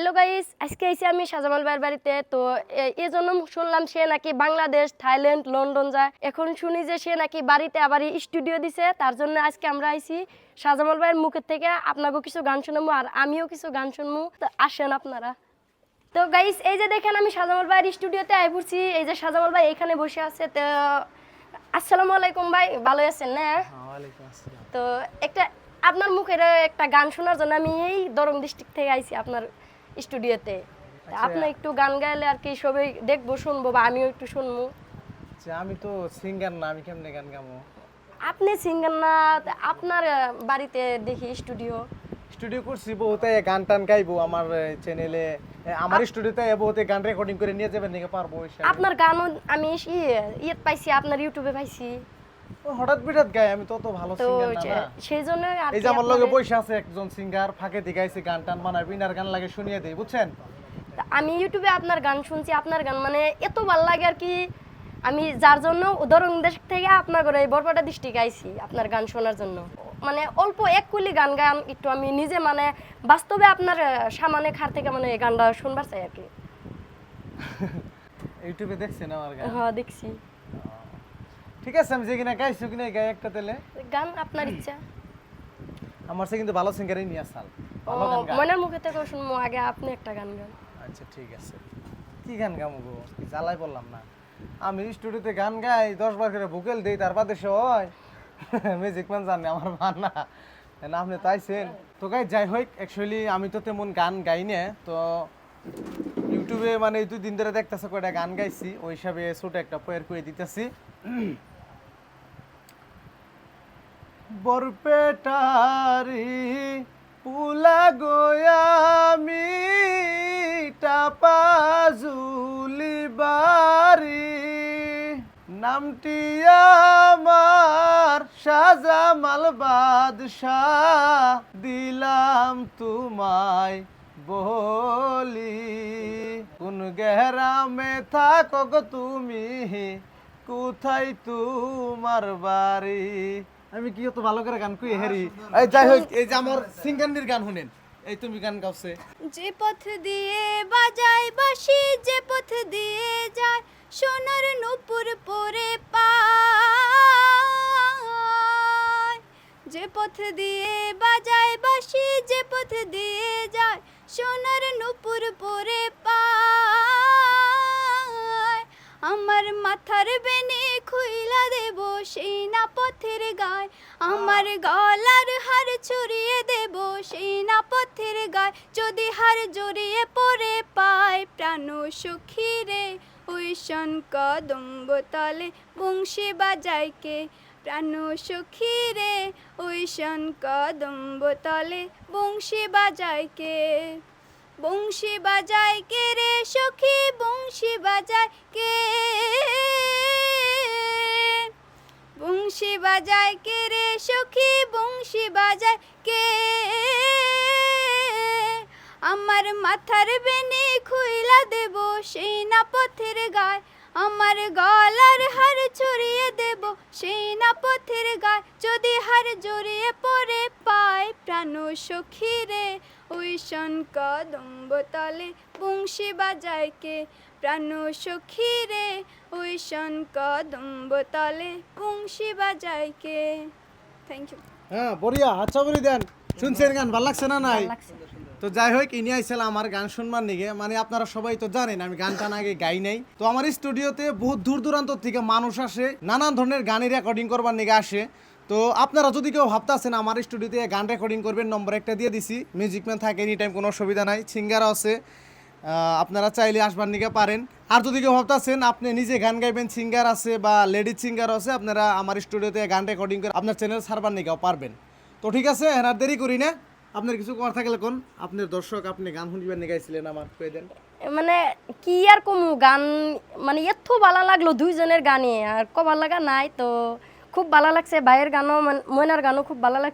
Hello guys, আজকে আইছি আমি শাহজামাল ভাইয়ের বাড়িতে। তো এই জন্য শুনলাম সে নাকি বাংলাদেশ, থাইল্যান্ড, লন্ডন যায়। এখন শুনি যে সে নাকি বাড়িতে আবার স্টুডিও দিছে। তার জন্য আজকে আমরা আইছি শাহজামাল ভাইয়ের মুখের থেকে আপনাকে কিছু গান শুনবো, আর আমিও কিছু গান শুনবো। তো আসেন আপনারা। তো গাইস, এই যে দেখেন আমি শাহজামাল ভাইয়ের স্টুডিওতে আই পড়ছি। এই যে শাহজামাল ভাই এখানে বসে আছে। তো আসসালামু আলাইকুম ভাই, ভালো আছেন না? ওয়ালাইকুম আসসালাম। তো একটা আপনার মুখের একটা গান শোনার জন্য আমি এই দরং ডিস্ট্রিক্ট থেকে আইছি আপনার স্টুডিওতে। আপনি একটু গান গাইলে আর কি সবাই দেখবো, শুনবো, বা আমিও একটু শুনবো। আচ্ছা, আমি তো সিঙ্গার না, আমি কেমনে গান গাবো? আপনি সিঙ্গার না, তা আপনার বাড়িতে দেখি স্টুডিও। স্টুডিও করছি বহুতে, গান টান গাইবো আমার চ্যানেলে, আমার স্টুডিওতে বহুতে গান রেকর্ডিং করে নিয়ে যাবেন নাকি পারবো? আপনার গানও আমি ইয়ে পাইছি, আপনার ইউটিউবে পাইছি। ও হঠাৎ বিঠাৎ গাই, আমি তো অত ভালো তো সিঙ্গার না। সেই জন্য আর এই যে আমার লগে বসে আছে একজন সিঙ্গার, ফাঁকে দিয়ে গাইছে, গান টান বানায়, বিনার গান লাগে শুনিয়ে দেই, বুঝছেন? আমি ইউটিউবে আপনার গান শুনছি। আপনার গান মানে এত ভালো লাগে আর কি, আমি যার জন্য দরং দেশ থেকে আপনার ঘরে বরপেটা ডিস্ট্রিক্ট আইছি আপনার গান শোনার জন্য। মানে অল্প এক কুলি গান গান একটু আমি নিজে মানে বাস্তবে আপনার সামনে খার থেকে মানে এই গানটা শুনবার চাই আর কি। ইউটিউবে দেখছেন আমার গান? হ্যাঁ দেখছি। ঠিক আছে, আমি যে কিনা গাইছি কিনা গাই একটা তেলে গান আপনার ইচ্ছা। আমার সে কিন্তু ভালো সিঙ্গারই নিয়ে আসাল, ভালো গান গায়। মনের মুখে থেকে শুনবো, আগে আপনি একটা গান গান। আচ্ছা ঠিক আছে, কি গান গামো গো? জ্বালাই বললাম না, আমি স্টুডিওতে গান গাই 10 বার করে ভোকাল দেই, তার বাদে সে হয় মিউজিক ম্যান জানে আমার বানা না। আপনি তাইছেন তো গাই, যাই হোক, অ্যাকচুয়ালি আমি তো তেমন গান গাই না। তো ইউটিউবে মানে এই 2 দিন ধরে দেখতেছে কয়টা গান গাইছি, ওই হিসাবে ছোট একটা পয়ের করে দিতেছি। বরপেটারি পুলা গোয়ামি টাপাজুলি বাড়ি, নামটি আমার শাহজামাল বাদশাহ, দিলাম তোমায় বলি। কোন গেরামে থাকো গো তুমি, কোথায় তোমার বাড়ি? আমি কি অত ভালো করে গান কই হেরি? এই যাই হোক, এই যে আমার সিঙ্গারনির গান শুনেন। এই তুমি গান গাওছে। যে পথ দিয়ে বাজায় বাঁশি, যে পথ দিয়ে যায় সোনার নূপুর পরে পায়। যে পথ দিয়ে বাজায় বাঁশি, যে পথ দিয়ে যায় সোনার নূপুর পরে পায়। আমার মাথার বেনে খুইলা দেব সেই না পথের গায়, আমার গলার হার ছড়িয়ে দেব সেই না পথের গায়। যদি হার জড়িয়ে পড়ে পায় প্রাণ সখী রে, ওই শন কদম্ব তলে বংশী বাজায় কে? প্রাণ সখী রে, ওই শন কদম্ব তলে বংশী বাজায় কে? বংশী বাজায় কে রে সখী, বংশী বাজায় কে? বংশী বাজায় কে রে সখী, বংশী বাজায় কে? আমার মাথার বেনে খুইলা দেব সেই না পথের গায়, আমার গলার হার ছড়িয়ে দেব সেই না পথের গায়। যদি হার জড়িয়ে পড়ে পায় প্রাণ সখী রে, ওই শন কদম্ব তলে বংশী বাজায় কে? প্রাণ সখী রে, ওই শন কদম্ব তলে বংশী বাজায় কে? Thank you. হ্যাঁ, বড়িয়া, আচ্ছা বলি দেন। শুনছেন গান ভালো লাগছে না নাই? তো যাই হোক, ইনি আইছিল আমার গান শুনবার নিগে। মানে আপনারা সবাই তো জানেন আমি গান টান আগে গাই নাই। তো আমার স্টুডিওতে বহুত দূর দূরান্ত থেকে মানুষ আসে, নানান ধরনের গানের রেকর্ডিং করবার নিগে আসে। তো আপনারা যদি কেউ ভাবতেছেন আমার স্টুডিওতে গান রেকর্ডিং করবেন, নম্বর একটা দিয়ে দিছি। মিউজিক ম্যান থাকে এনি টাইম, কোনো অসুবিধা নাই। সিঙ্গারও আছে, আপনারা চাইলে আসবার নিগে পারেন। আর যদি কেউ ভাবতেছেন আপনি নিজে গান গাইবেন, সিঙ্গার আছে বা লেডিজ সিঙ্গার আছে, আপনারা আমার স্টুডিওতে গান রেকর্ডিং করে আপনার চ্যানেল ছাড়বার নিগেও পারবেন। তো ঠিক আছে, আর দেরি করি না। আপনার কিছু কথা থাকলে কোন, আপনার দর্শক আপনি গান শুনবার নিয়ে গাইছিলেন, আমার কয়ে দেন। মানে কি আর কমু গান, মানে এত ভালো লাগলো দুইজনের গানে, আর কবার লাগা নাই। তো খুব ভালো লাগছে ভাইয়ের গানও, ময়নার গানও খুব ভালো লাগছে।